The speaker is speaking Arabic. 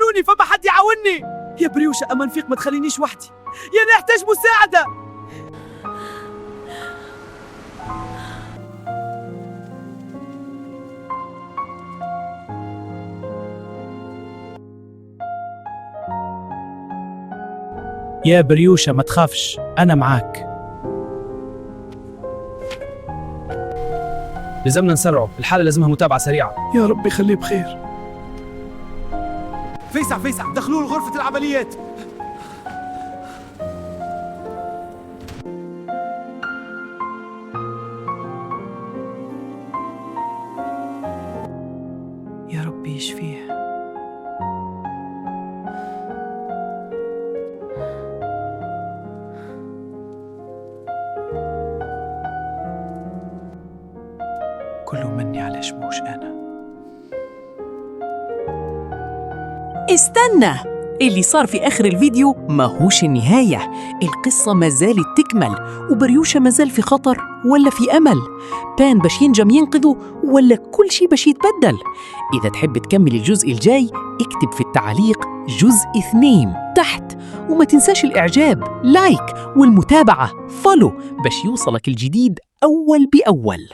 خذلوني فما حد يعاونني. يا بريوشة أما نفيق ما تخلينيش وحدي، يا نحتاج مساعدة. يا بريوشة ما تخافش، أنا معاك. لازمنا نسرعه، الحالة لازمها متابعة سريعة. يا رب يخليه بخير. فيسع دخلوا لغرفة العمليات. يا رب يشفيه. كله مني على شموش أنا. استنى، اللي صار في آخر الفيديو ماهوش النهاية. القصة ما زالت تكمل، وبريوشة ما زال في خطر ولا في أمل؟ بان باش ينجم ينقذه ولا كل شي باش يتبدل؟ إذا تحب تكمل الجزء الجاي اكتب في التعليق جزء 2 تحت، وما تنساش الإعجاب، لايك، والمتابعة فولو باش يوصلك الجديد أول بأول.